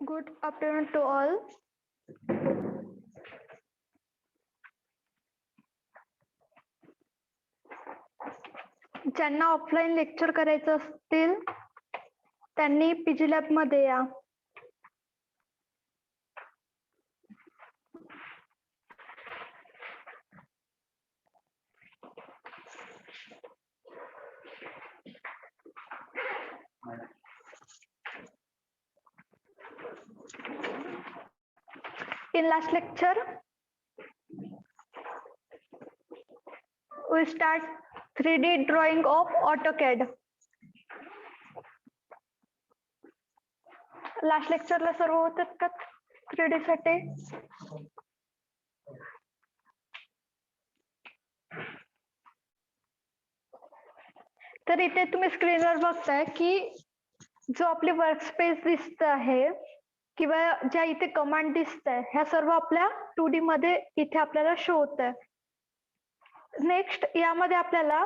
Good afternoon to all. ज्यांना offline lecture करायचं असतील त्यांनी पीजी लॅब मध्ये या. In last lecture, we start 3D drawing of AutoCAD. Last लेक्चरला सर्व होतात का 3D साठी? तर इथे तुम्ही स्क्रीनवर बघताय की जो आपले वर्कस्पेस दिसत आहे किंवा ज्या इथे कमांड दिसत आहे ह्या सर्व आपल्या 2D मध्ये इथे आपल्याला शो होत आहे. नेक्स्ट यामध्ये आपल्याला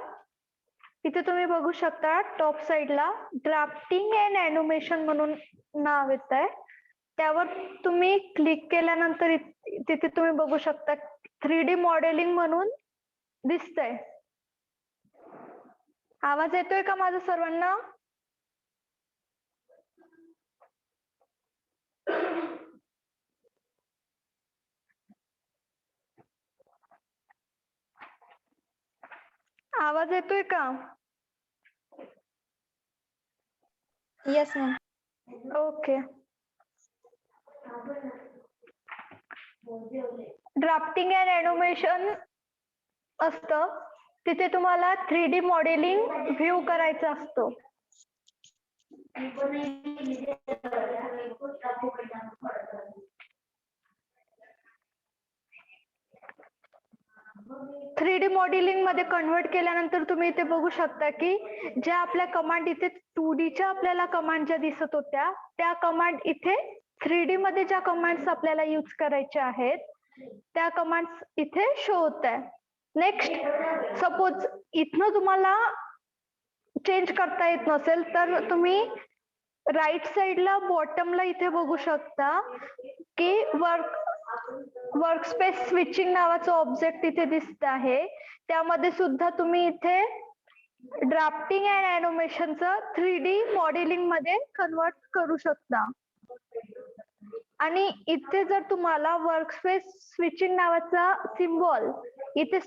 इथे तुम्ही बघू शकता टॉप साइडला ड्राफ्टिंग अँड ॲनिमेशन म्हणून नाव येत आहे. त्यावर तुम्ही क्लिक केल्यानंतर तिथे तुम्ही बघू शकता 3D मॉडेलिंग म्हणून दिसतंय. आवाज येतोय का माझा सर्वांना? आवाज येतोय का? Yes ma'am. Okay. Drafting and animation असतं तिथे तुम्हाला 3D मॉडेलिंग व्ह्यू करायचा असतो. थ्री डी मॉडेलिंग मध्ये कन्वर्ट केल्यानंतर तुम्ही इथे बघू शकता की ज्या आपल्या कमांड इथे 2D च्या आपल्याला कमांड ज्या दिसत होत्या त्या कमांड इथे 3D मध्ये ज्या कमांड्स आपल्याला यूज करायच्या आहेत त्या कमांड्स इथे शो होत आहे. नेक्स्ट सपोज इथनं तुम्हाला चेंज करता येत नसेल तर तुम्ही राईट साइडला बॉटमला इथे बघू शकता की वर्कस्पेस स्विचिंग नावाचं ऑब्जेक्ट इथे दिसत आहे. त्यामध्ये सुद्धा तुम्ही इथे ड्राफ्टिंग अँड ॲनिमेशनचं 3D मॉडेलिंग मध्ये कन्वर्ट करू शकता. आणि इथे जर तुम्हाला वर्कस्पेस स्विचिंग नावाचा सिम्बॉल इथे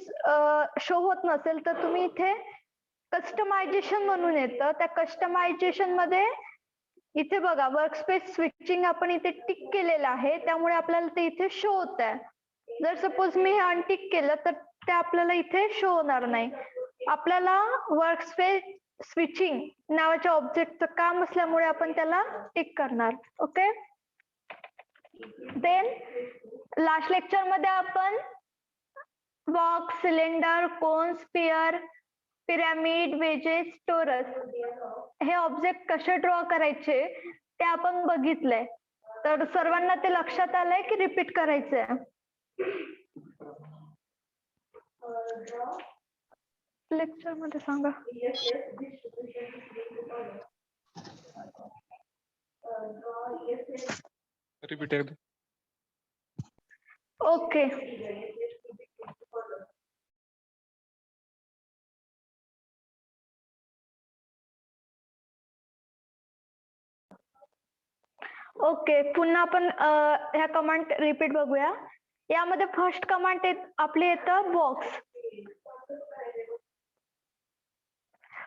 शो होत नसेल तर तुम्ही इथे कस्टमायझेशन म्हणून येतं. त्या कस्टमायझेशन मध्ये इथे बघा वर्कस्पेस स्विचिंग आपण इथे टिक केलेलं आहे त्यामुळे आपल्याला ते इथे शो होत आहे. जर सपोज मी हे अनटिक केलं तर ते आपल्याला इथे शो होणार नाही. आपल्याला वर्कस्पेस स्विचिंग नावाच्या ऑब्जेक्टचं काम असल्यामुळे आपण त्याला टिक करणार. ओके. देन लास्ट लेक्चर मध्ये आपण बॉक्स, सिलेंडर, कोन, स्पियर, पिरॅमिड, वेजेस, टोरस हे ऑब्जेक्ट कसे ड्रॉ करायचे ते आपण बघितलंय. तर सर्वांना ते लक्षात आलंय की रिपीट करायचंय? लेक्चर मध्ये सांगा. रिपीट एकदा. ओके. ओके पुन्हा आपण ह्या कमांड रिपीट बघूया. यामध्ये फर्स्ट कमांड आपली येतं बॉक्स.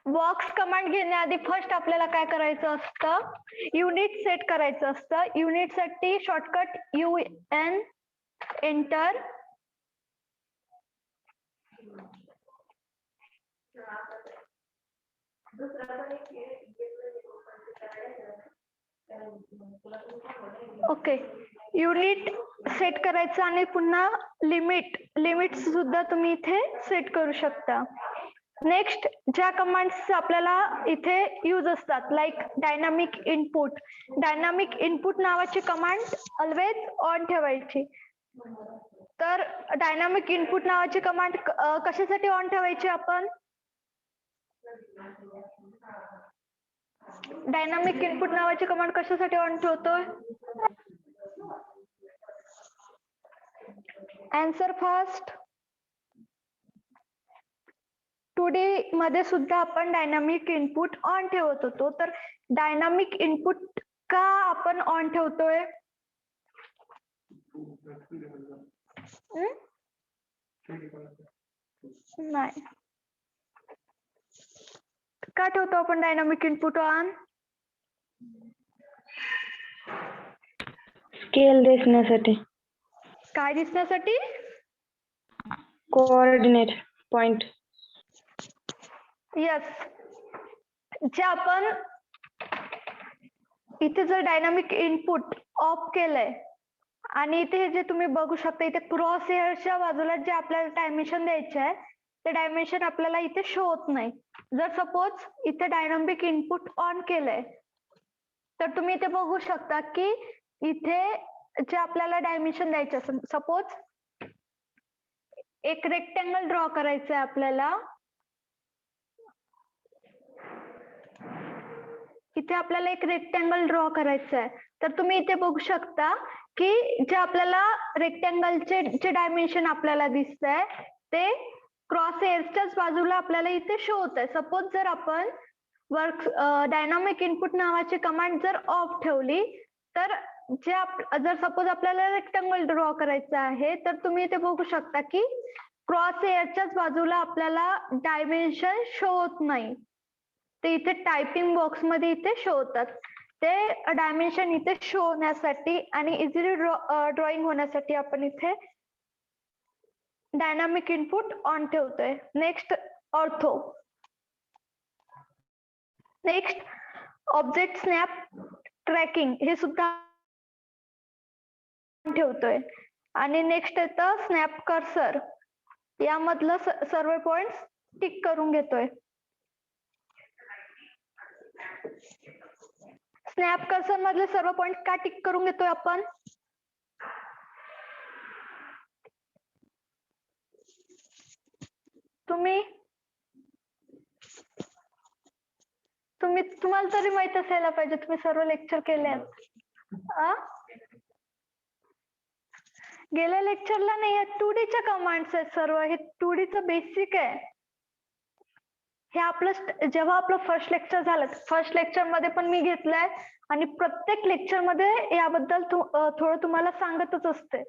बॉक्स कमांड घेण्याआधी फर्स्ट आपल्याला काय करायचं असतं युनिट सेट करायचं असतं. युनिट साठी shortcut UN enter. Okay unit set करायचं आणि पुन्हा लिमिट सुद्धा तुम्ही इथे सेट करू शकता. नेक्स्ट ज्या कमांड्स आपल्याला इथे यूज असतात like dynamic input. Dynamic input नावाची कमांड ऑलवेज ऑन ठेवायची. तर डायनामिक इनपुट नावाची कमांड कशासाठी ऑन ठेवायची आपण? डायनामिक इनपुट नावाची कमांड कशासाठी ऑन ठेवतोय? Answer fast. 2D मध्ये सुद्धा आपण डायनामिक इनपुट ऑन ठेवत होतो. तर डायनामिक इनपुट का आपण ऑन ठेवतोय? नाही. का ठेवतो आपण डायनामिक इनपुट ऑन? स्केल दिसण्यासाठी. काय दिसण्यासाठी? Coordinate point. यस. जे आपण इथे जर डायनामिक इनपुट ऑफ केलंय आणि इथे जे तुम्ही बघू शकता इथे क्रॉस हेअरच्या बाजूला जे आपल्याला डायमेन्शन द्यायचे आहे ते डायमेन्शन आपल्याला इथे शो होत नाही. जर सपोज इथे डायनामिक इनपुट ऑन केलंय तर तुम्ही इथे बघू शकता की इथे जे आपल्याला डायमेन्शन द्यायचे असेल, सपोज एक रेक्टँगल ड्रॉ करायचं आहे आपल्याला. इथे आपल्याला एक रेक्टँगल ड्रॉ करायचं आहे तर तुम्ही इथे बघू शकता की जे आपल्याला रेक्टँगलचे जे डायमेन्शन आपल्याला दिसतंय ते क्रॉस हेअर्सच्याच बाजूला आपल्याला इथे शो होत आहे. सपोज जर आपण डायनामिक इनपुट नावाची कमांड जर ऑफ ठेवली तर जर सपोज आपल्याला रेक्टँगल ड्रॉ करायचं आहे तर तुम्ही इथे बघू शकता की क्रॉस हेअरच्याच बाजूला आपल्याला डायमेन्शन शो होत नाही. ते इथे टायपिंग बॉक्स मध्ये इथे शो होतात. ते डायमेन्शन इथे शो होण्यासाठी आणि इझिली ड्रॉइंग होण्यासाठी आपण इथे डायनामिक इनपुट ऑन ठेवतोय. Next ortho. Next object snap tracking हे सुद्धा ठेवतोय. आणि नेक्स्ट येतं स्नॅप कर्सर. यामधलं सर्व पॉइंट्स टिक करून घेतोय. स्नॅप कर्सर मधले सर्व पॉइंट का टिक करून घेतोय आपण? तुम्हाला तरी माहित असायला पाहिजे, तुम्ही सर्व लेक्चर केले आहेत. गेल्या लेक्चरला नाही, 2D च्या कमांड्स आहेत सर्व. हे 2D चं बेसिक आहे. हे आपलं जेव्हा आपलं फर्स्ट लेक्चर झालं, फर्स्ट लेक्चर मध्ये पण मी घेतलंय आणि प्रत्येक लेक्चर मध्ये याबद्दल थोडं तुम्हाला सांगतच असते.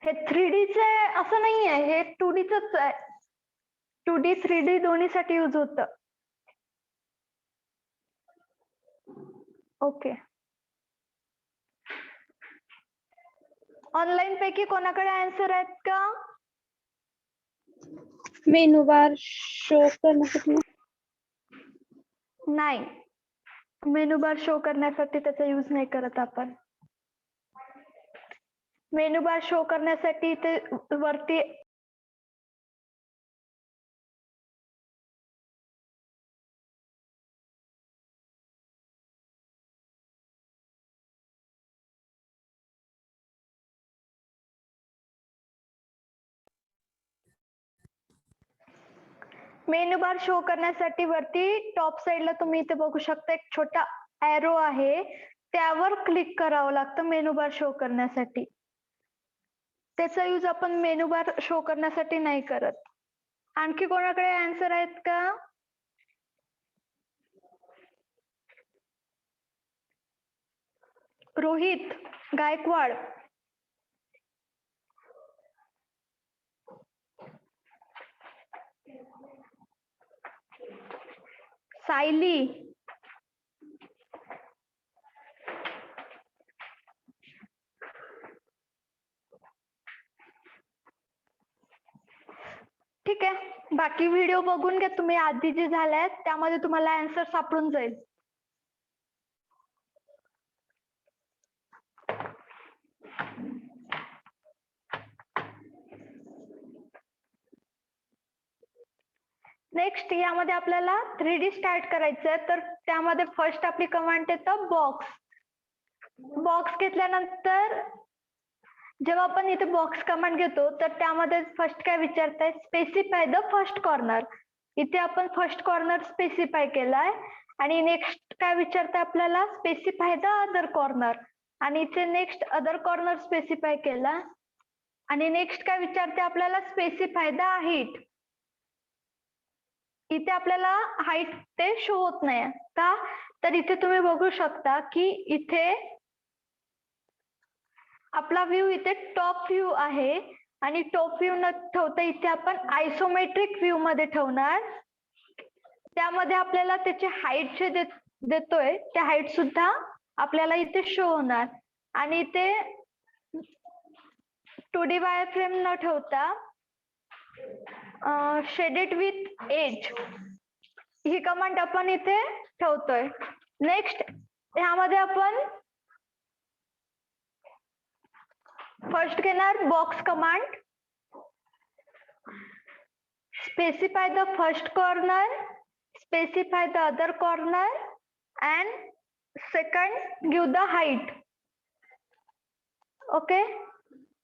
हे 3D चे असं नाहीये, हे 2D च आहे. 2D 3D दोन्हीसाठी यूज होतं. ओके. ऑनलाईन पैकी कोणाकडे आन्सर आहेत का? मेनू बार शो करण्यासाठी नाही, मेनू बार शो करण्यासाठी त्याचा यूज नाही करत आपण. मेनू बार शो करण्यासाठी इथे वरती मेनू बार शो करण्यासाठी वरती टॉप साइडला तुम्ही इथे बघू शकता एक छोटा एरो आहे, त्यावर क्लिक करावं लागतं मेनू बार शो करण्यासाठी. त्याचा यूज आपण मेनू बार शो करण्यासाठी नाही करत. आणखी कोणाकडे आन्सर आहेत का? रोहित गायकवाड. सायली. ठीक आहे, बाकी व्हिडिओ बघून घ्या तुम्ही. आधी जे झाले त्यामध्ये तुम्हाला आन्सर सापडून जाईल. नेक्स्ट यामध्ये आपल्याला 3D स्टार्ट करायचं आहे, तर त्यामध्ये फर्स्ट आपली कमांड येतं बॉक्स. बॉक्स घेतल्यानंतर जेव्हा आपण इथे बॉक्स कमांड घेतो तर त्यामध्ये फर्स्ट काय विचारताय, स्पेसिफाय द फर्स्ट कॉर्नर. इथे आपण फर्स्ट कॉर्नर स्पेसिफाय केलाय आणि नेक्स्ट काय विचारते आपल्याला, स्पेसिफाय द अदर कॉर्नर, आणि इथे नेक्स्ट अदर कॉर्नर स्पेसिफाय केला आणि नेक्स्ट काय विचारते आपल्याला, स्पेसिफाय द हाईट. इथे आपल्याला हाईट ते शो होत नाही का, तर इथे तुम्ही बघू शकता की इथे आपला व्ह्यू इथे टॉप व्ह्यू आहे आणि टॉप व्ह्यू न ठेवता इथे आपण आयसोमेट्रिक व्ह्यू मध्ये ठेवणार. त्यामध्ये आपल्याला त्याची हाईट जे देतोय त्या हाईट सुद्धा आपल्याला इथे शो होणार. आणि इथे 2D वायरफ्रेम न ठेवता shaded with age he command आपण इथे ठेवतोय. नेक्स्ट ह्यामध्ये आपण फर्स्ट घेणार box command, specify the first corner, specify the other corner and second give the height. Okay,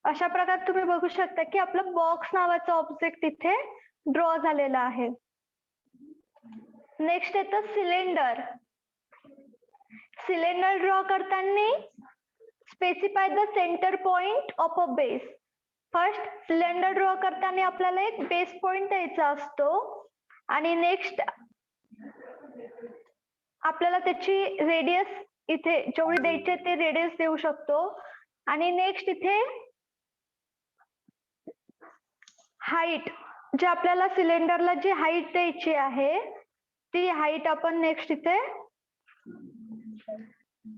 अशा प्रकारे तुम्ही बघू शकता की आपलं बॉक्स नावाचा ऑब्जेक्ट इथे ड्रॉ झालेला आहे. नेक्स्ट येतं सिलेंडर. सिलेंडर ड्रॉ करताना specify the center point of a base. First cylinder draw करताना आपल्याला एक बेस पॉइंट द्यायचा असतो आणि नेक्स्ट आपल्याला त्याची रेडियस इथे जेवढी द्यायची ते रेडियस देऊ शकतो. आणि नेक्स्ट इथे हाईट, जे आपल्याला सिलेंडरला जी हाईट द्यायची आहे ती हाईट आपण नेक्स्ट इथे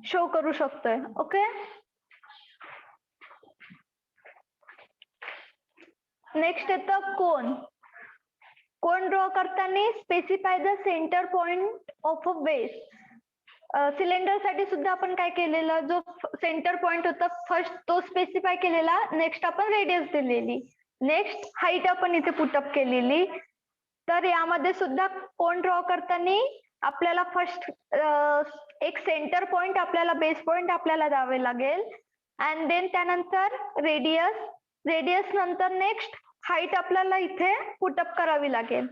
शो करू शकतोय. ओके, नेक्स्ट येतं कोन. कोन ड्रॉ करताना specify the center point of a base. Cylinder साठी सुद्धा आपण काय केलेलं, जो सेंटर पॉइंट होता फर्स्ट तो स्पेसिफाय केलेला, नेक्स्ट आपण रेडियस दिलेली, नेक्स्ट हाईट आपण इथे पुटअप केलेली. तर यामध्ये सुद्धा कोन ड्रॉ करताना आपल्याला फर्स्ट एक सेंटर पॉइंट आपल्याला बेस पॉइंट आपल्याला द्यावे लागेल अँड देन त्यानंतर रेडियस, रेडियस नंतर नेक्स्ट हाईट आपल्याला इथे पुटअप करावी लागेल.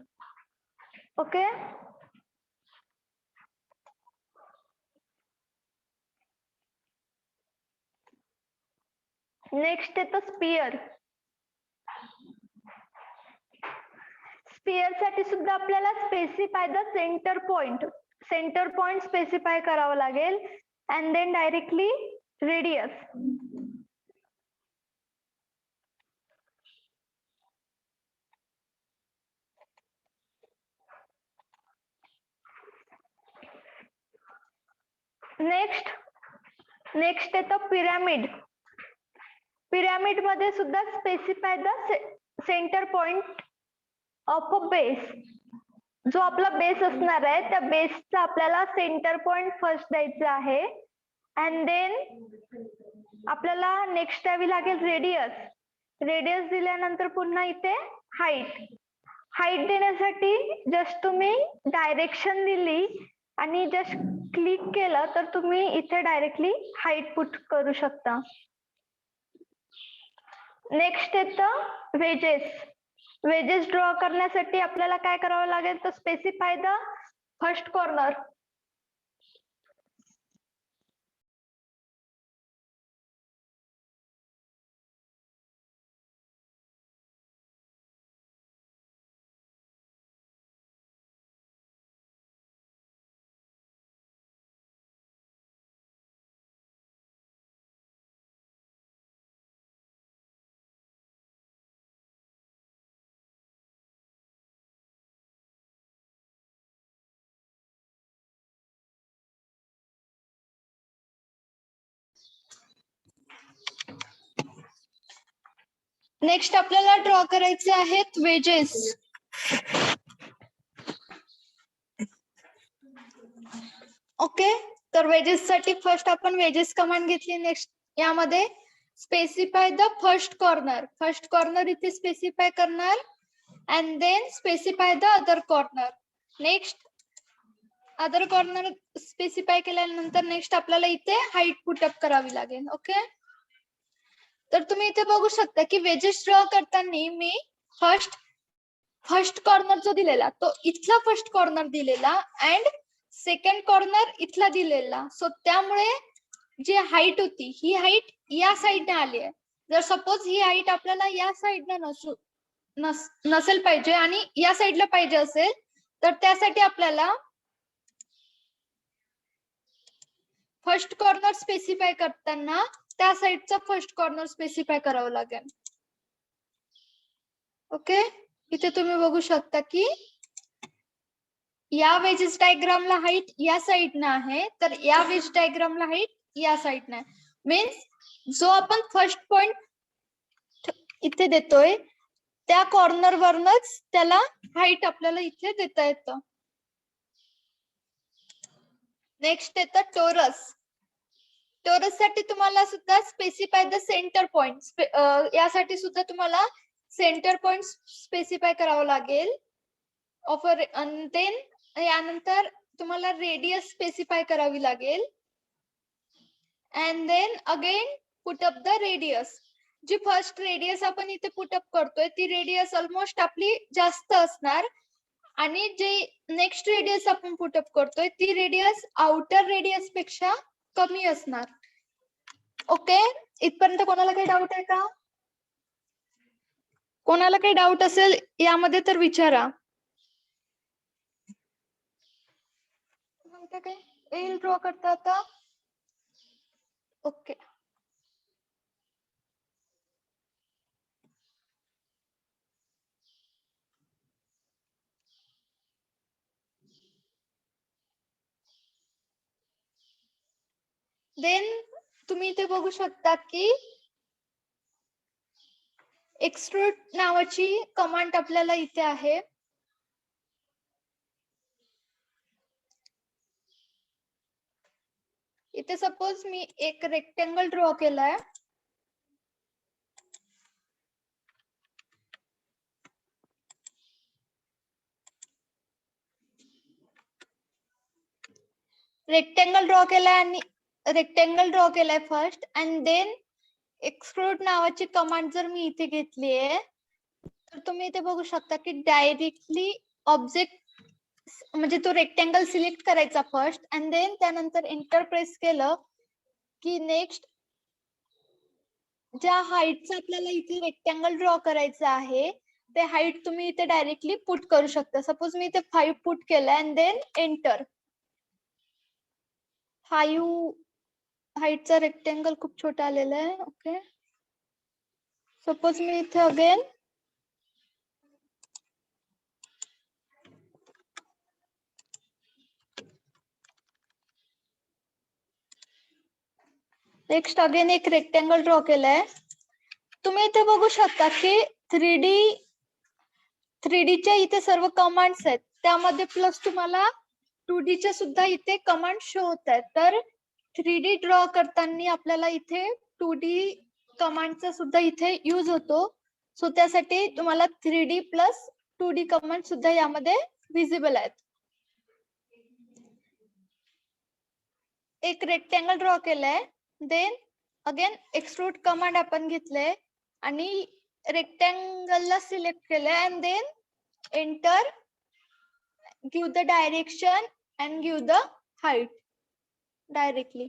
ओके, नेक्स्ट येतं स्पियर. स्पियर साठी सुद्धा आपल्याला specify the center point, center point specify करावं लागेल and then directly radius. Next येतं पिरॅमिड. पिरॅमिड मध्ये सुद्धा specify the center point of a base. जो आपला बेस असणार आहे त्या बेसचा आपल्याला सेंटर पॉइंट फर्स्ट द्यायचा आहे अँड देन आपल्याला नेक्स्ट द्यावी लागेल रेडियस. रेडियस दिल्यानंतर पुन्हा इथे हाईट. हाईट देण्यासाठी जस्ट तुम्ही डायरेक्शन दिली आणि जस्ट क्लिक केलं तर तुम्ही इथे डायरेक्टली हाईट पुट करू शकता. नेक्स्ट येतं वेजेस. वेजेस ड्रॉ करण्यासाठी आपल्याला काय करावं लागेल तर specify the first corner. Next आपल्याला ड्रॉ करायचे आहेत वेजेस. ओके, तर वेजेस साठी फर्स्ट आपण वेजेस कमांड घेतली. नेक्स्ट यामध्ये specify the first corner. First corner इथे स्पेसिफाय करणार and then specify the other corner. Next other corner specify केल्यानंतर नेक्स्ट आपल्याला इथे हाईट पुटअप करावी लागेल. ओके, तर तुम्ही इथे बघू शकता की वेजेस ड्रॉ करताना मी फर्स्ट फर्स्ट कॉर्नर जो दिलेला तो इथला फर्स्ट कॉर्नर दिलेला अँड सेकंड कॉर्नर इथला दिलेला. सो त्यामुळे जी हाईट होती ही हाईट या साईडने आली आहे. जर सपोज ही हाईट आपल्याला या साईडने नसेल पाहिजे आणि या साईडला पाहिजे असेल तर त्यासाठी आपल्याला फर्स्ट कॉर्नर स्पेसिफाय करताना त्या साईडचा फर्स्ट कॉर्नर स्पेसिफाय करावं लागेल. ओके, इथे तुम्ही बघू शकता की या वेजेस डायग्रामला हाईट या साईडने आहे तर या वेज डायग्रामला हाईट या साईडने आहे. मीन्स जो आपण फर्स्ट पॉइंट इथे देतोय त्या कॉर्नर वरनच त्याला हाईट आपल्याला इथे देता येतं. नेक्स्ट येतं टोरस. टोरस साठी तुम्हाला सुद्धा स्पेसिफाय द सेंटर पॉइंट, यासाठी सुद्धा तुम्हाला सेंटर पॉइंट स्पेसिफाय करावं लागेल. ऑफर देन यानंतर तुम्हाला रेडियस स्पेसिफाय करावी लागेल and then again put up the radius. जी फर्स्ट रेडियस आपण इथे पुटअप करतोय ती रेडियस ऑलमोस्ट आपली जास्त असणार आणि जे नेक्स्ट रेडियस आपण पुटअप करतोय ती रेडियस आउटर रेडियस पेक्षा कमी असणार. ओके, इथपर्यंत कोणाला काही डाऊट आहे का? कोणाला काही डाऊट असेल यामध्ये तर विचारा. काय येईल ड्रॉ करता आता? ओके, देन तुम्ही इथे बघू शकता की एक्सट्रूड नावाची कमांड आपल्याला इथे आहे. इथे सपोज मी एक रेक्टेंगल ड्रॉ केलाय. रेक्टेंगल ड्रॉ केलाय फर्स्ट अँड देन एक्सट्रूड नावाची कमांड जर मी इथे घेतली आहे तर तुम्ही इथे बघू शकता की डायरेक्टली ऑब्जेक्ट म्हणजे तो रेक्टेंगल सिलेक्ट करायचा फर्स्ट अँड देन त्यानंतर एंटर प्रेस केलं की नेक्स्ट ज्या हाईटचा आपल्याला इथे रेक्टेंगल ड्रॉ करायचं आहे ते हाईट तुम्ही इथे डायरेक्टली पुट करू शकता. सपोज मी इथे 5 पुट केलं अँड देन एंटर. 5 हाईटचा रेक्टेंगल खूप छोटा आलेला आहे. ओके, सपोज मी इथे अगेन नेक्स्ट अगेन एक रेक्टेंगल ड्रॉ केलाय. तुम्ही इथे बघू शकता की 3D च्या इथे सर्व कमांड्स आहेत त्यामध्ये प्लस तुम्हाला 2D च्या सुद्धा इथे कमांड शो होत आहेत. तर 3D ड्रॉ करताना आपल्याला इथे 2D कमांडचा सुद्धा इथे यूज होतो. सो त्यासाठी तुम्हाला 3D प्लस 2D कमांड सुद्धा यामध्ये विजिबल आहेत. एक रेक्टेंगल ड्रॉ केलाय देन अगेन एक्सट्रूड कमांड आपण घेतले आणि रेक्टेंगलला सिलेक्ट केलंय and then enter, give the direction and give the height directly.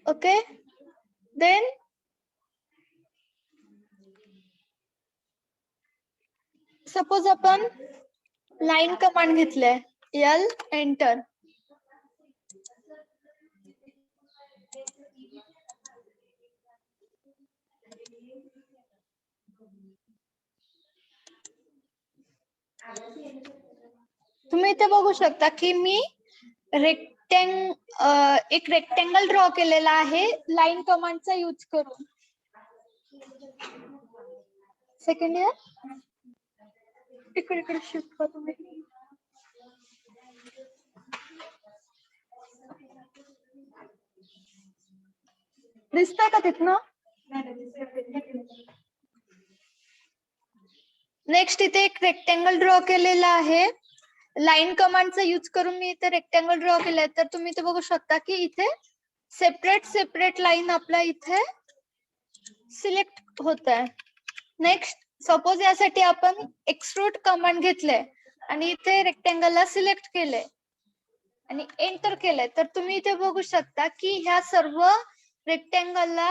Okay, then suppose आपण लाईन कमांड घेतले एल एंटर. तुम्ही इथे बघू शकता की मी एक रेक्टेंगल ड्रॉ केलेला आहे लाईन कमांडचा यूज करून. सेकंड इयर इकडे शिफ्ट करा तुम्ही. दिसतंय का तिथनं? नेक्स्ट इथे एक रेक्टेंगल ड्रॉ केलेला आहे लाईन कमांडचा यूज करून मी इथे रेक्टेंगल ड्रॉ केलाय. तर तुम्ही इथे बघू शकता की इथे सेपरेट लाईन आपला इथे सिलेक्ट होत आहे. नेक्स्ट सपोज यासाठी आपण एक्सट्रूड कमांड घेतलंय आणि इथे रेक्टेंगलला सिलेक्ट केलंय आणि एंटर केलंय, तर तुम्ही इथे बघू शकता की ह्या सर्व रेक्टेंगलला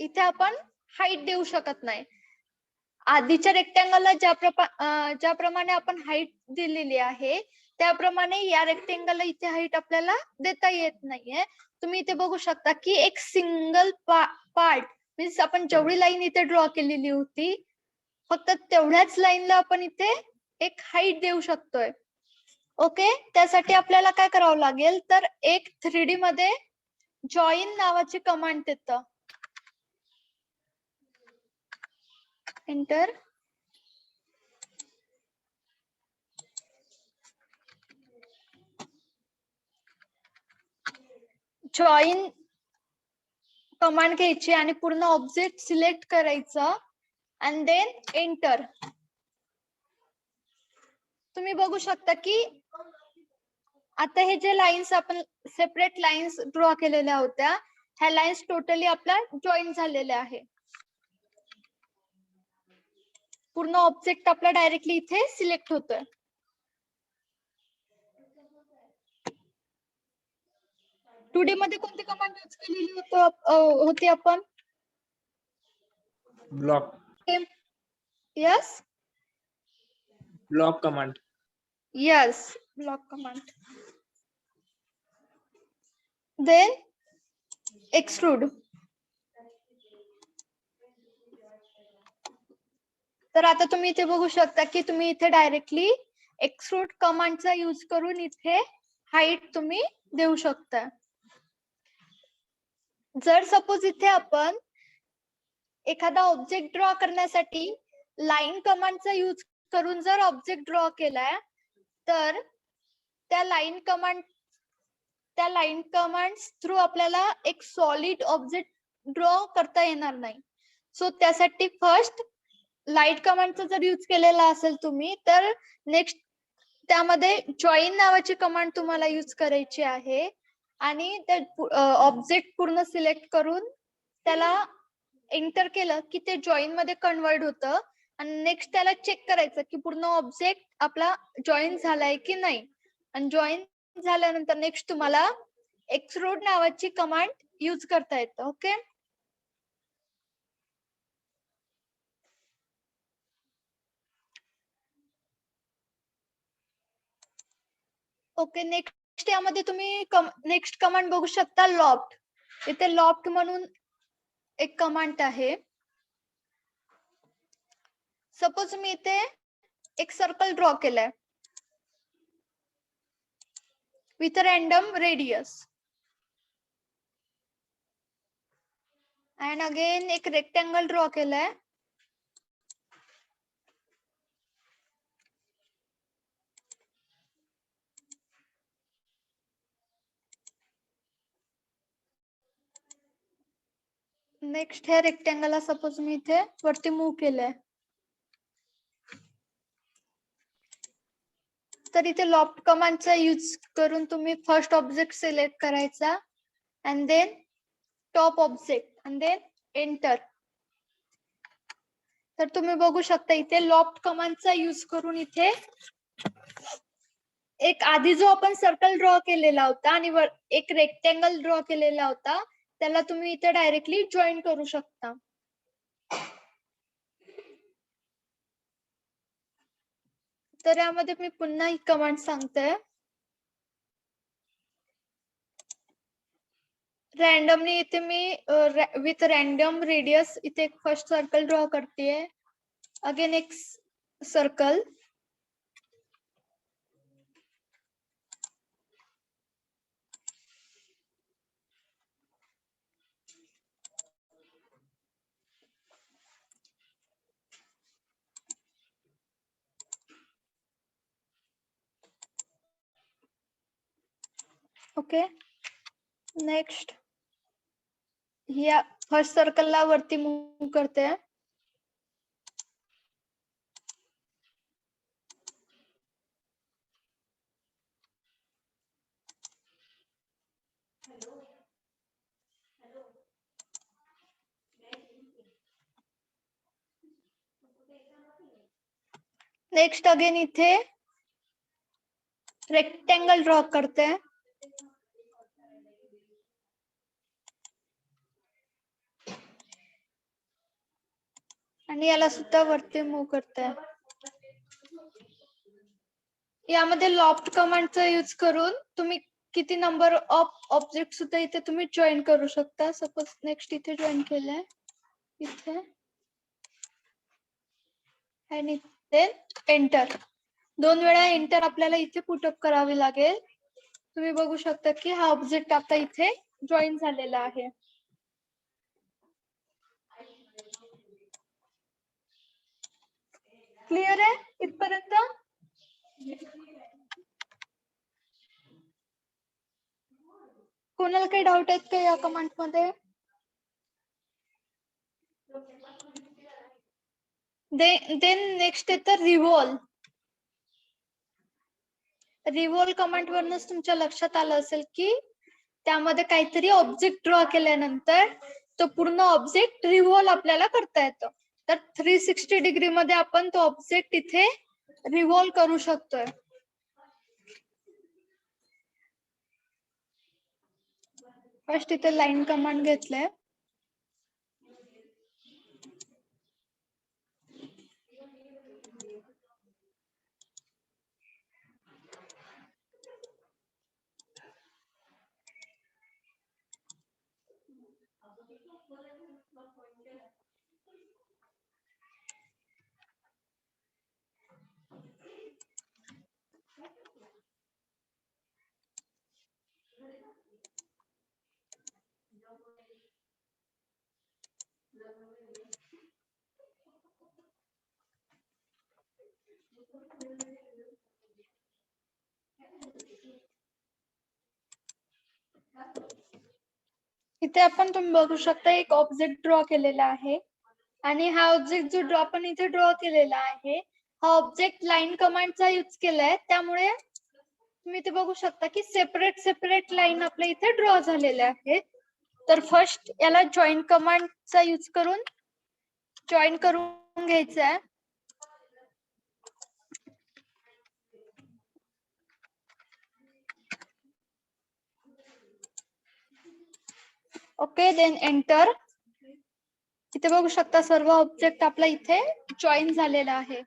इथे आपण हाईट देऊ शकत नाही. आधीच्या रेक्टेंगलला ज्याप्रमाणे आपण हाईट दिलेली आहे त्याप्रमाणे या रेक्टेंगलला इथे हाईट आपल्याला देता येत नाहीये. तुम्ही इथे बघू शकता की एक सिंगल पार्ट मीन्स आपण जेवढी लाईन इथे ड्रॉ केलेली होती फक्त तेवढ्याच लाईनला आपण इथे एक हाईट देऊ शकतोय. ओके, त्यासाठी आपल्याला काय करावं लागेल तर एक 3D मध्ये जॉईन नावाची कमांड येतं. एंटर. जॉईन कमांड घ्यायची आणि पूर्ण ऑब्जेक्ट सिलेक्ट करायचं आणि देन एंटर. तुम्ही बघू शकता की आता हे जे लाईन्स आपण सेपरेट लाईन्स ड्रॉ केलेल्या होत्या ह्या लाईन्स टोटली आपल्या जॉईन झालेल्या आहे. पूर्ण ऑब्जेक्ट आपला डायरेक्टली इथे सिलेक्ट होतोय. टूडी मध्ये कोणती कमांड यूज केलेली होती आपण? Block. Yes, block command. Yes, block command. Then extrude. तर आता तुम्ही इथे बघू शकता की तुम्ही इथे डायरेक्टली एक्सट्रूड कमांडचा यूज करून इथे हाईट तुम्ही देऊ शकता. जर सपोज इथे आपण एखादा ऑब्जेक्ट ड्रॉ करण्यासाठी लाईन कमांडचा यूज करून जर ऑब्जेक्ट ड्रॉ केलाय तर त्या लाईन कमांड थ्रू आपल्याला एक सॉलिड ऑब्जेक्ट ड्रॉ करता येणार नाही. सो त्यासाठी फर्स्ट लाईट कमांडचा जर यूज केलेला असेल तुम्ही तर नेक्स्ट त्यामध्ये जॉईन नावाची कमांड तुम्हाला यूज करायची आहे आणि त्या ऑब्जेक्ट पूर्ण सिलेक्ट करून त्याला एंटर केलं की ते जॉईन मध्ये कन्वर्ट होतं आणि नेक्स्ट त्याला चेक करायचं की पूर्ण ऑब्जेक्ट आपला जॉईन झालाय की नाही. आणि जॉईन झाल्यानंतर नेक्स्ट तुम्हाला एक्सट्रूड नावाची कमांड यूज करता येतं. Okay, okay. नेक्स्ट यामध्ये तुम्ही नेक्स्ट कमांड बघू शकता लॉफ्ट. इथे लॉफ्ट म्हणून एक कमांड आहे. सपोज मी इथे एक सर्कल ड्रॉ केलाय with random radius and again एक रेक्टेंगल ड्रॉ केलाय नेक्स्ट हे रेक्टेंगलला सपोज मी इथे वरती मूव्ह केलंय तर इथे लॉफ्ट कमांडचा यूज करून तुम्ही फर्स्ट ऑब्जेक्ट सिलेक्ट करायचा and then top object and then enter. तर तुम्ही बघू शकता इथे लॉफ्ट कमांडचा यूज करून इथे एक आधी जो आपण सर्कल ड्रॉ केलेला होता आणि एक रेक्टेंगल ड्रॉ केलेला होता त्याला तुम्ही इथे डायरेक्टली जॉईन करू शकता. तर यामध्ये मी पुन्हा ही कमांड सांगते. रॅन्डमली इथे मी विथ रॅन्डम रेडियस इथे एक फर्स्ट सर्कल ड्रॉ करतेय. अगेन एक सर्कल ओके. नेक्स्ट या फर्स्ट सर्कलला वरती मूव्ह करते. नेक्स्ट अगेन इथे रेक्टेंगल ड्रॉ करते. आणि याला सुद्धा वरती मूव्ह करते. यामध्ये लॉफ्ट कमांडचा यूज करून तुम्ही किती नंबर ऑफ ऑब्जेक्ट सुद्धा इथे तुम्ही जॉईन करू शकता. सपोज नेक्स्ट इथे जॉईन केलंय इथे आणि देन एंटर. 2 वेळा एंटर आपल्याला इथे पुटअप करावी लागेल. तुम्ही बघू शकता की हा ऑब्जेक्ट आता इथे जॉईन झालेला आहे. क्लिअर आहे इथपर्यंत? कोणाला काही डाऊट आहेत का या कमांड मध्ये? देन नेक्स्ट येतं रिव्हॉल्व. रिव्हॉल्व कमांड वरनच तुमच्या लक्षात आलं असेल की त्यामध्ये काहीतरी ऑब्जेक्ट ड्रॉ केल्यानंतर तो पूर्ण ऑब्जेक्ट रिव्हॉल्व आपल्याला करता येतो. तर 360 डिग्री मध्ये आपण तो ऑब्जेक्ट इथे रिव्हॉल्व करू शकतोय. फर्स्ट इथे लाईन कमांड घेतलंय. इथे आपण तुम्ही बघू शकता एक ऑब्जेक्ट ड्रॉ केलेला आहे आणि हा ऑब्जेक्ट जो ड्रॉ आपण इथे ड्रॉ केलेला आहे हा ऑब्जेक्ट लाईन कमांडचा यूज केलाय. त्यामुळे तुम्ही इथे बघू शकता की सेपरेट लाईन आपल्या इथे ड्रॉ झालेल्या आहेत. तर फर्स्ट याला जॉईन कमांडचा यूज करून जॉईन करून घ्यायचं आहे. Okay then enter. इथे बघू शकता सर्व ऑब्जेक्ट आपला इथे जॉईन झालेला आहे.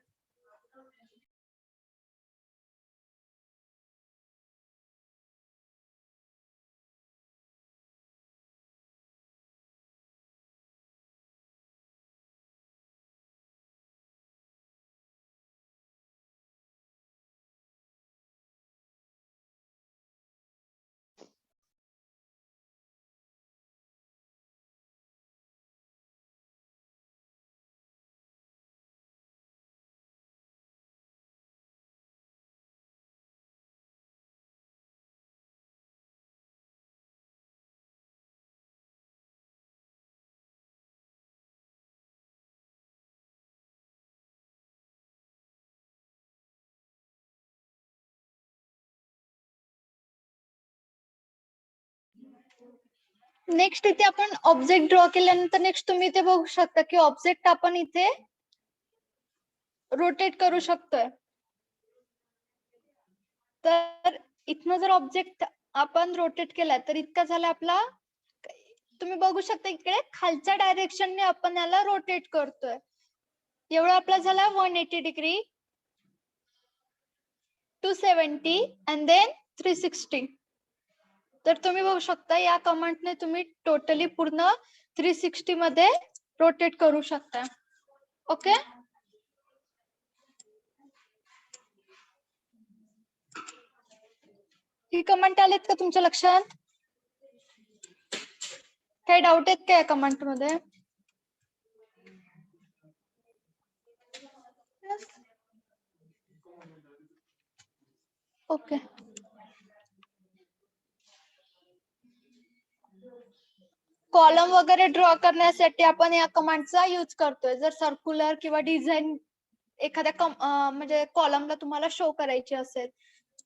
नेक्स्ट इथे आपण ऑब्जेक्ट ड्रॉ केल्यानंतर नेक्स्ट तुम्ही इथे बघू शकता की ऑब्जेक्ट आपण इथे रोटेट करू शकतोय. तर इथनं जर ऑब्जेक्ट आपण रोटेट केला तर इतका झाला आपला. तुम्ही बघू शकता इकडे खालच्या डायरेक्शनने आपण याला रोटेट करतोय. एवढा आपला झाला 180 डिग्री, 270 अँड देन 360. तर तुम्ही बघू शकता या कमांडने तुम्ही टोटली पूर्ण 360 मध्ये रोटेट करू शकता. ओके ही कमांड आलेत का तुमच्या लक्षात? काही डाऊट आहेत का या कमांड मध्ये? ओके कॉलम वगैरे ड्रॉ करण्यासाठी आपण या कमांडचा यूज करतोय. जर सर्क्युलर किंवा डिझाईन एखाद्या म्हणजे कॉलमला तुम्हाला शो करायची असेल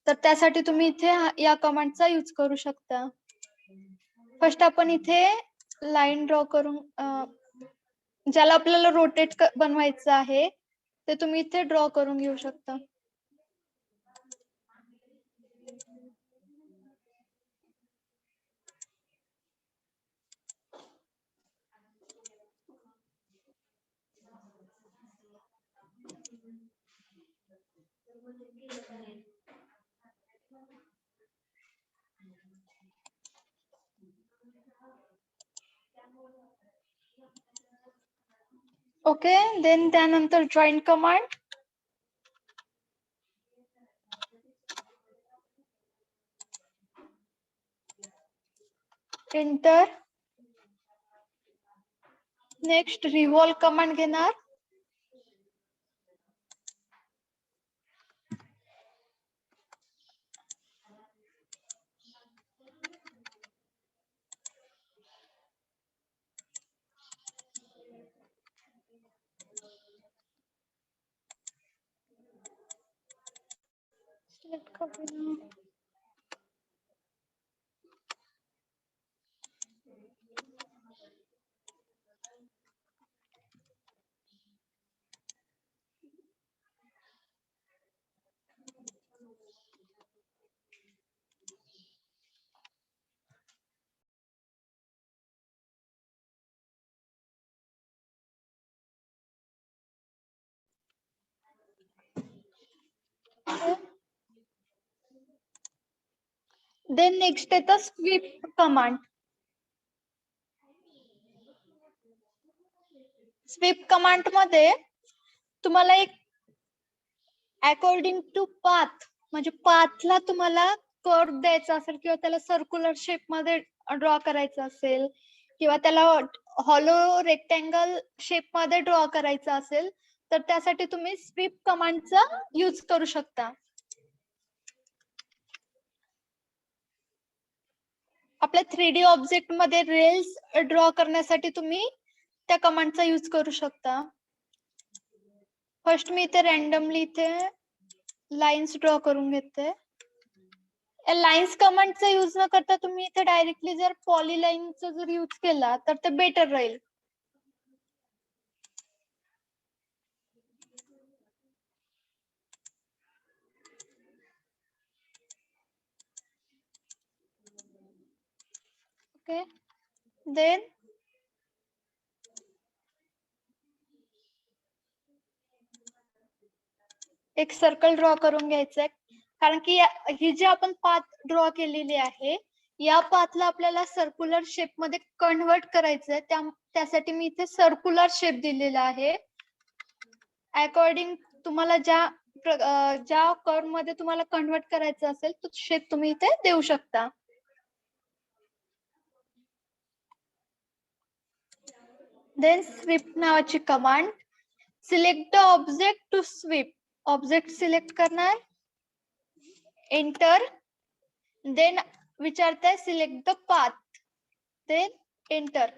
तर त्यासाठी तुम्ही इथे या कमांडचा यूज करू शकता. फर्स्ट आपण इथे लाईन ड्रॉ करून ज्याला आपल्याला रोटेट बनवायचं आहे ते तुम्ही इथे ड्रॉ करून घेऊ शकता. ओके, देन त्यानंतर join command. Enter. Next revolve command घेणार. Select करूया. देन नेक्स्ट येतं स्वीप कमांड. स्वीप कमांड मध्ये तुम्हाला एक अकॉर्डिंग टू पाथ म्हणजे पाथला तुम्हाला कर्व द्यायचा असेल किंवा त्याला सर्क्युलर शेप मध्ये ड्रॉ करायचं असेल किंवा त्याला हॉलो रेक्टँगल शेप मध्ये ड्रॉ करायचं असेल तर त्यासाठी तुम्ही स्वीप कमांडचा यूज करू शकता. आपल्या 3D ऑब्जेक्ट मध्ये रेल्स ड्रॉ करण्यासाठी तुम्ही त्या कमांडचा यूज करू शकता. फर्स्ट मी इथे रॅन्डमली इथे लाईन्स ड्रॉ करून घेते. लाईन्स कमांडचा यूज न करता तुम्ही इथे डायरेक्टली जर पॉलीलाईनचा जर यूज केला तर ते बेटर राहील. ओके, देन एक सर्कल ड्रॉ करून घ्यायचंय कारण की ही जी आपण पाथ ड्रॉ केलेली आहे या पाथला आपल्याला सर्क्युलर शेप मध्ये कन्व्हर्ट करायचंय. त्यासाठी मी इथे सर्क्युलर शेप दिलेला आहे. अकॉर्डिंग तुम्हाला ज्या कर्व मध्ये तुम्हाला कन्व्हर्ट करायचं असेल तो शेप तुम्ही इथे देऊ शकता. देन स्वीप नावाची कमांड. Select the object to sweep. Object select करणार. एंटर. देन विचारताय select the path. Then enter.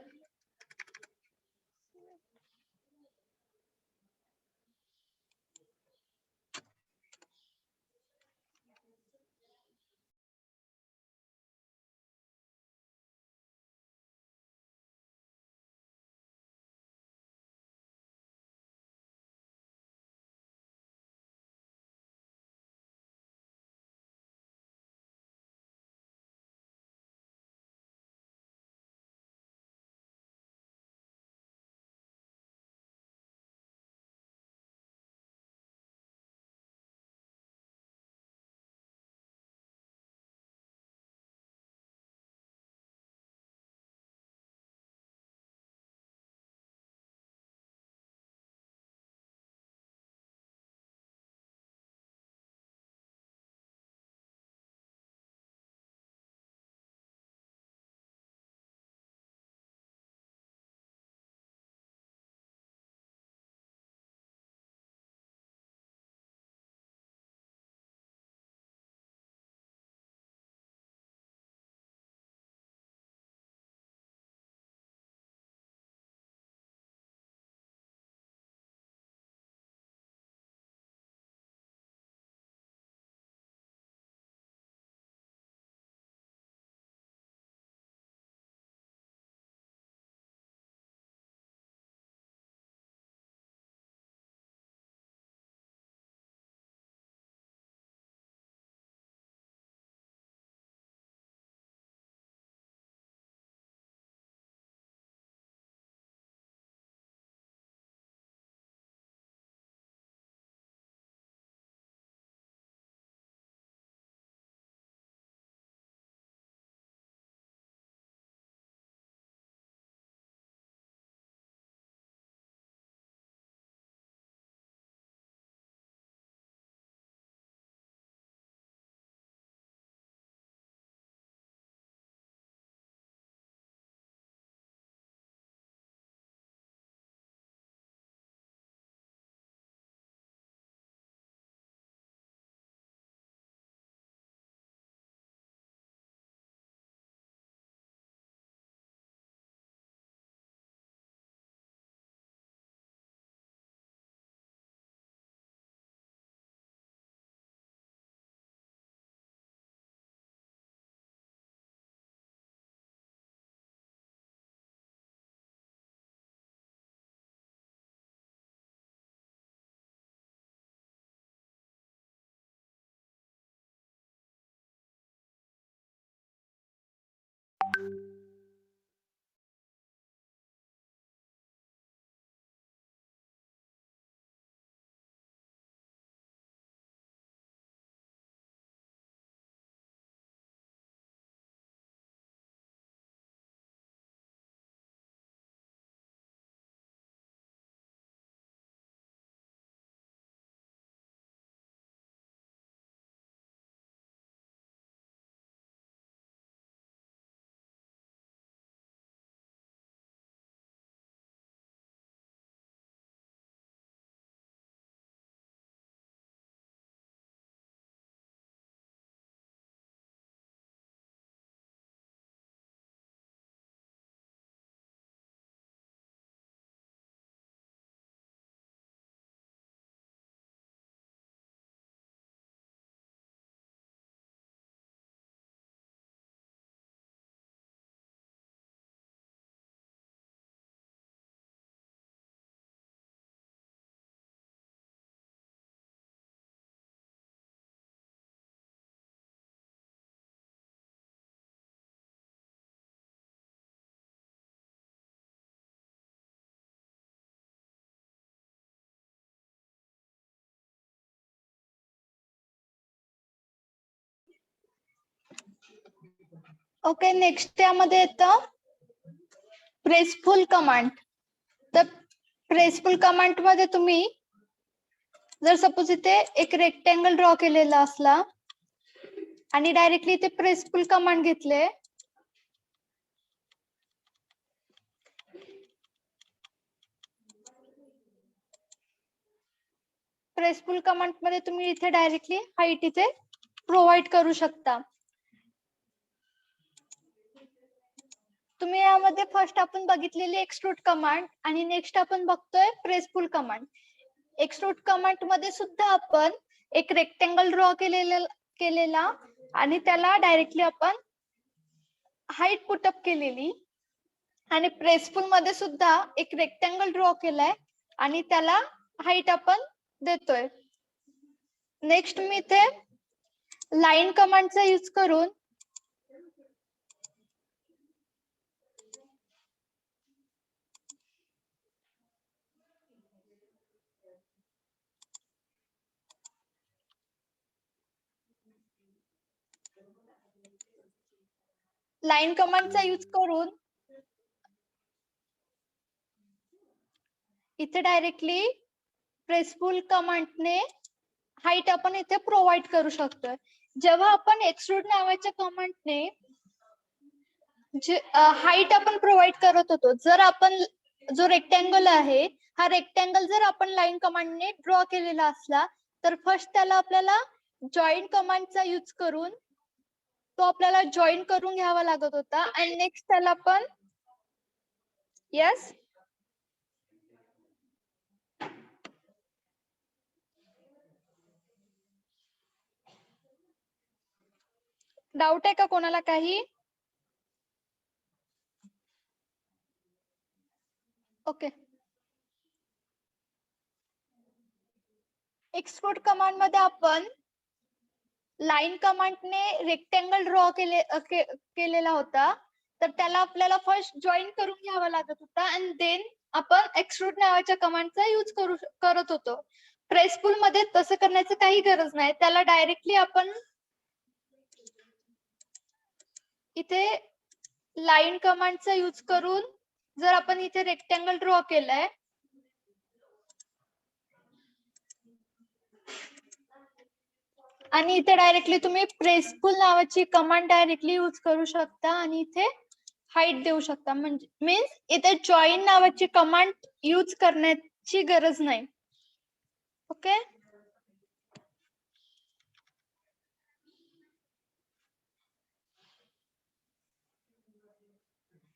Okay, next त्यामध्ये येतं प्रेसफुल कमांड. तर प्रेसफुल कमांड मध्ये तुम्ही जर सपोज इथे एक रेक्टेंगल ड्रॉ केलेला असला आणि डायरेक्टली इथे प्रेसफुल कमांड घेतले, प्रेसफुल कमांड मध्ये तुम्ही इथे डायरेक्टली हाईट इथे प्रोव्हाइड करू शकता. तुम्ही यामध्ये फर्स्ट आपण बघितलेली एक्सट्रूड कमांड आणि नेक्स्ट आपण बघतोय प्रेसफुल कमांड. एक्सट्रूड कमांड मध्ये सुद्धा आपण एक रेक्टेंगल ड्रॉ केलेला आणि त्याला डायरेक्टली आपण हाईट पुटअप केलेली, आणि प्रेसफुल मध्ये सुद्धा एक रेक्टेंगल ड्रॉ केलाय आणि त्याला हाईट आपण देतोय. नेक्स्ट मी इथे लाईन कमांडचा यूज करून इथे डायरेक्टली प्रेसफुल कमांडने हाईट आपण इथे प्रोव्हाइड करू शकतोय. जेव्हा आपण एक्सट्रूड नावाच्या कमांडने हाईट आपण प्रोव्हाइड करत होतो, जर आपण जो रेक्टेंगल आहे हा रेक्टेंगल जर आपण लाईन कमांडने ड्रॉ केलेला असला तर फर्स्ट त्याला आपल्याला जॉईन कमांडचा यूज करून तो आपल्याला जॉईन करून घ्यावा लागत होता, आणि नेक्स्ट त्याला आपण यस डाऊट आहे का कोणाला काही? ओके, एक्सट्रूड कमांड मध्ये आपण लाईन कमांडने रेक्टेंगल ड्रॉ केलेला होता, तर त्याला आपल्याला फर्स्ट जॉईन करून घ्यावा लागत होता आणि देन आपण एक्सट्रूड नावाच्या कमांडचा यूज करत होतो. प्रेसफुल मध्ये तसं करण्याचं काही गरज नाही, त्याला डायरेक्टली आपण इथे लाईन कमांडचा यूज करून जर आपण इथे रेक्टेंगल ड्रॉ केलाय आणि इथे डायरेक्टली तुम्ही प्रेसफुल नावाची कमांड डायरेक्टली यूज करू शकता आणि इथे हाईट देऊ शकता. म्हणजे मीन्स इथे जॉईन नावाची कमांड यूज करण्याची गरज नाही. ओके,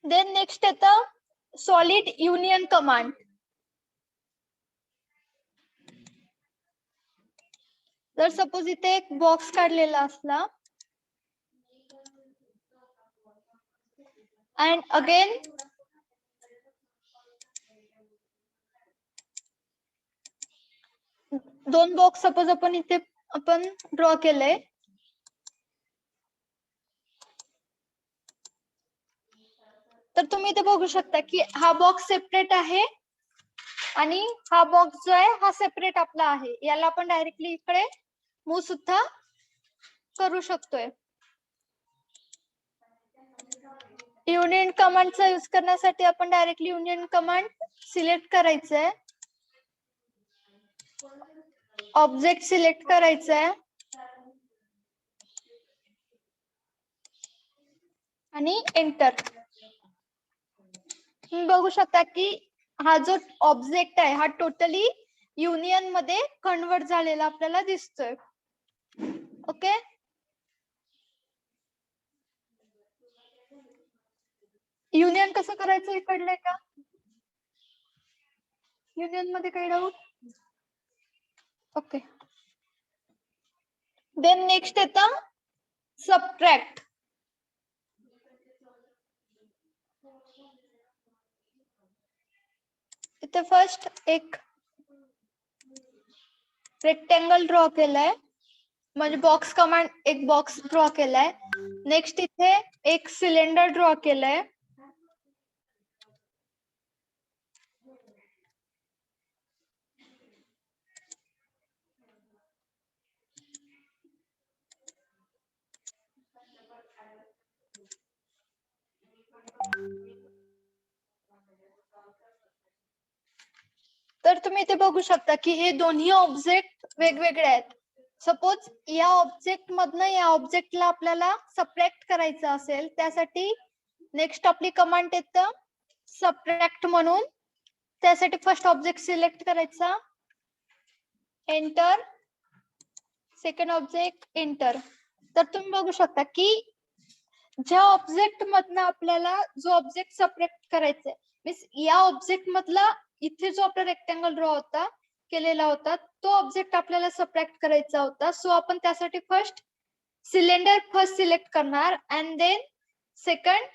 देन नेक्स्ट येतं सॉलिड युनियन कमांड. जर सपोज इथे एक बॉक्स काढलेला असला अँड अगेन दोन बॉक्स सपोज आपण इथे ड्रॉ केले, तर तुम्ही इथे बघू शकता की हा बॉक्स सेपरेट आहे आणि हा बॉक्स जो आहे हा सेपरेट आपला आहे. याला आपण डायरेक्टली इकडे मूव सुद्धा करू शकतोय. युनियन कमांडचा यूज करण्यासाठी आपण डायरेक्टली युनियन कमांड सिलेक्ट करायचंय, ऑब्जेक्ट सिलेक्ट करायचंय आणि एंटर. तुम्ही बघू शकता की हा जो ऑब्जेक्ट आहे हा टोटली युनियन मध्ये कन्वर्ट झालेला आपल्याला दिसतोय. ओके, युनियन कसं करायचं हे कळलंय का? युनियन मध्ये काही डाऊट? ओके, देन नेक्स्ट येतं सबट्रॅक्ट. इथे फर्स्ट एक रेक्टेंगल ड्रॉ केलाय, म्हणजे बॉक्स कमांड एक बॉक्स ड्रॉ केलाय. नेक्स्ट इथे एक सिलेंडर ड्रॉ केलाय, तर तुम्ही इथे बघू शकता की हे दोन्ही ऑब्जेक्ट वेगवेगळे आहेत. सपोज या ऑब्जेक्ट मधनं या ऑब्जेक्टला आपल्याला सबट्रॅक्ट करायचं असेल, त्यासाठी नेक्स्ट आपली कमांड येतं सबट्रॅक्ट म्हणून. त्यासाठी फर्स्ट ऑब्जेक्ट सिलेक्ट करायचा, एंटर, सेकंड ऑब्जेक्ट एंटर. तर तुम्ही बघू शकता की ज्या ऑब्जेक्ट मधनं आपल्याला जो ऑब्जेक्ट सबट्रॅक्ट करायचा आहे, मीन्स या ऑब्जेक्ट मधला इथे जो आपला रेक्टँगल ड्रॉ होता केलेला होता, तो ऑब्जेक्ट आपल्याला सबट्रॅक्ट करायचा होता. सो आपण त्यासाठी फर्स्ट सिलेंडर सिलेक्ट करणार अँड देन सेकंड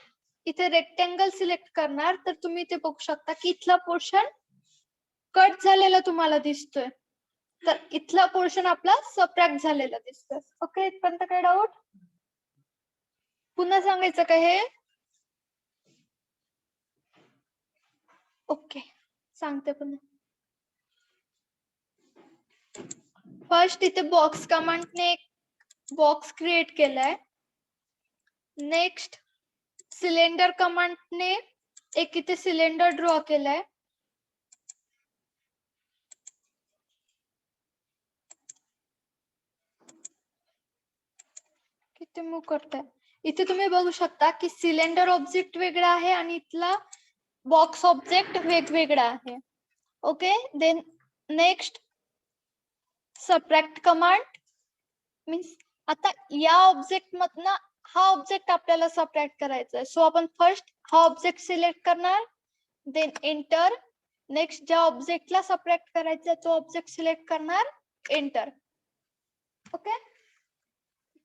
इथे रेक्टँगल सिलेक्ट करणार. तर तुम्ही इथे बघू शकता की इथला पोर्शन कट झालेला तुम्हाला दिसतोय, तर इथला पोर्शन आपला सबट्रॅक्ट झालेला दिसतोय. ओके, इथपर्यंत काय डाऊट? पुन्हा सांगायचं का हे? ओके, सांगते पुन्हा. फर्स्ट इथे बॉक्स कमांडने एक बॉक्स क्रिएट केलाय. नेक्स्ट सिलेंडर कमांडने एक इथे सिलेंडर ड्रॉ केलाय. किती मूव करताय? इथे तुम्ही बघू शकता की सिलेंडर ऑब्जेक्ट वेगळा आहे आणि इथला बॉक्स ऑब्जेक्ट वेगवेगळा आहे. Okay, then next subtract command. Means आता या ऑब्जेक्ट मधनं हा ऑब्जेक्ट आपल्याला सबट्रॅक्ट करायचा आहे. सो आपण फर्स्ट हा ऑब्जेक्ट सिलेक्ट करणार, देन एंटर. नेक्स्ट ज्या ऑब्जेक्टला सबट्रॅक्ट करायचा तो ऑब्जेक्ट सिलेक्ट करणार, एंटर. ओके,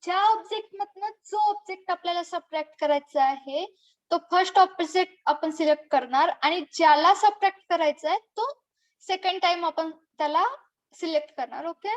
ज्या ऑब्जेक्ट मधनं जो ऑब्जेक्ट आपल्याला सबट्रॅक्ट करायचा आहे तो फर्स्ट ऑब्जेक्ट आपण सिलेक्ट करणार आणि ज्याला सबट्रॅक्ट करायचा आहे तो सेकंड टाइम आपण त्याला सिलेक्ट करणार. ओके,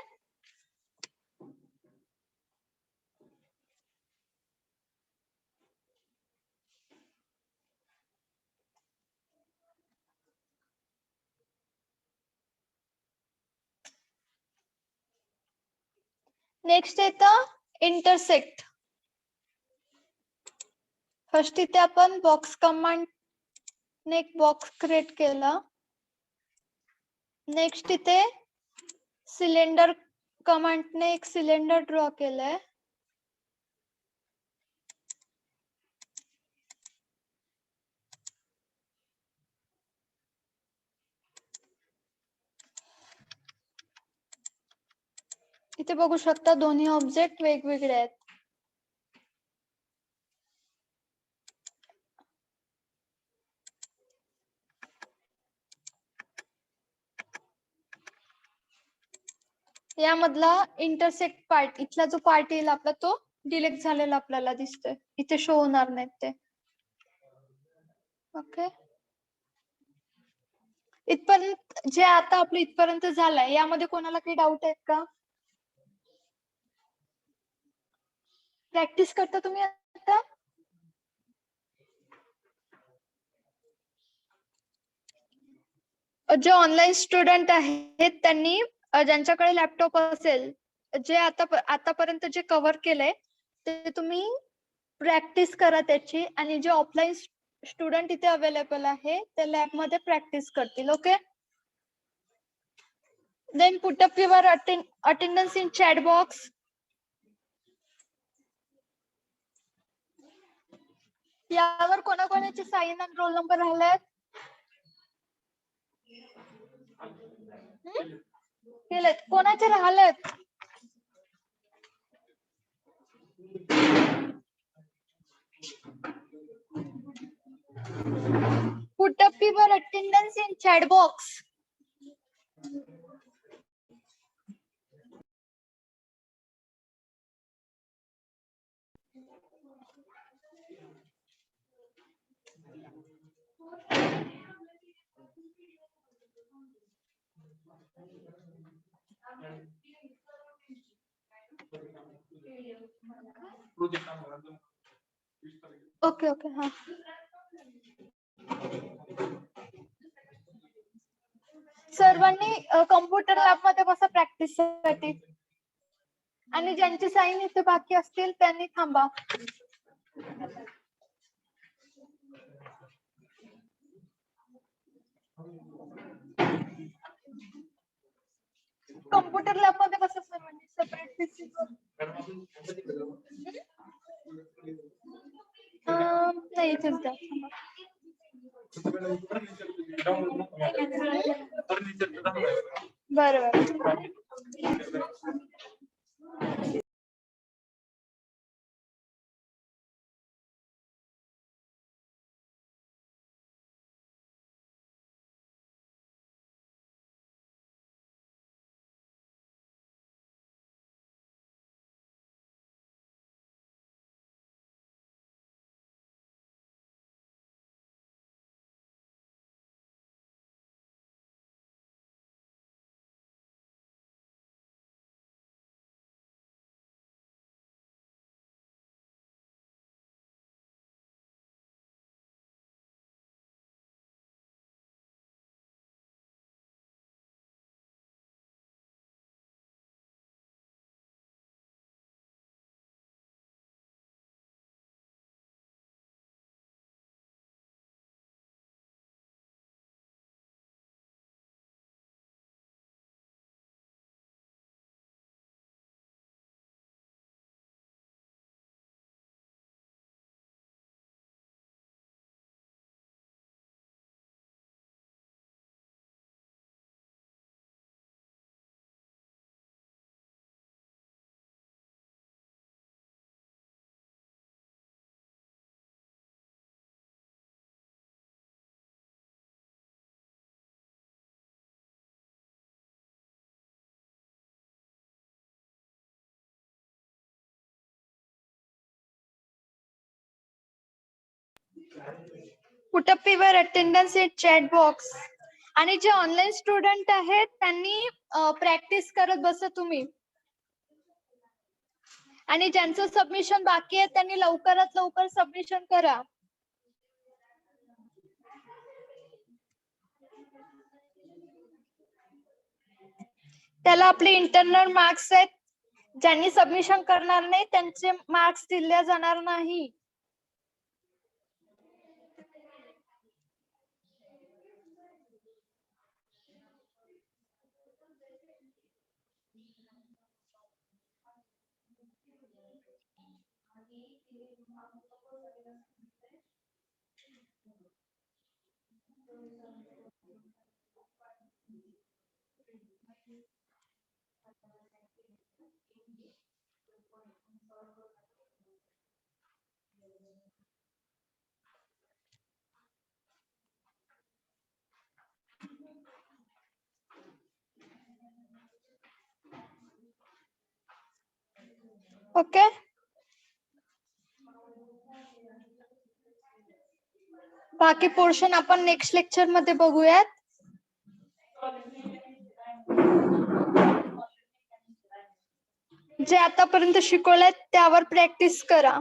नेक्स्ट येतं इंटरसेक्ट. फर्स्ट इथे आपण बॉक्स कमांड ने एक बॉक्स क्रिएट केला. नेक्स्ट इथे सिलेंडर कमांडने एक सिलेंडर ड्रॉ केलाय. इथे बघू शकता दोन्ही ऑब्जेक्ट वेगवेगळे आहेत. यामधला इंटरसेक्ट पार्ट, इथला जो पार्ट येईल आपला तो डिलीट झालेला आपल्याला दिसतोय, इथे शो होणार नाहीत ते. ओके, इथपर्यंत जे आता आपलं इथपर्यंत झालंय यामध्ये कोणाला काही डाऊट आहेत का? प्रॅक्टिस करता तुम्ही आता? जे ऑनलाईन स्टुडंट आहेत त्यांनी ज्यांच्याकडे लॅपटॉप असेल, जे आतापर्यंत जे कव्हर केलंय ते तुम्ही प्रॅक्टिस करा त्याची, आणि जे ऑफलाईन स्टुडंट इथे अवेलेबल आहे ते लॅब मध्ये प्रॅक्टिस करतील. Okay, then put up your attendance in chat box. यावर कोणाकोणाचे साइन आणि रोल नंबर राहिलेत? केलेत? कोणाचे राहिलेत? Put up your attendance in chat box. Okay okay, हा. सर्वांनी कॉम्प्युटर लॅब मध्ये बसा प्रॅक्टिस साठी, आणि ज्यांची साईन इथे बाकी असतील त्यांनी थांबा. कॉम्प्युटर लॅब मध्ये कसं सर्वांनी सेपरेट पीसी नाही इथेच द्या. बरं बरं. Put up your attendance in chat box. आणि जे ऑनलाईन स्टुडंट आहेत त्यांनी प्रॅक्टिस करत बसा तुम्ही. आणि ज्यांचं सबमिशन बाकी आहे त्यांनी लवकरात लवकर सबमिशन करा. त्याला आपले इंटरनल मार्क्स आहेत. ज्यांनी सबमिशन करणार नाही त्यांचे मार्क्स दिले जाणार नाही. ओके. बाकी पोर्शन आपण नेक्स्ट लेक्चर मध्ये बघूयात. जे आतापर्यंत शिकवलंय त्यावर प्रॅक्टिस करा.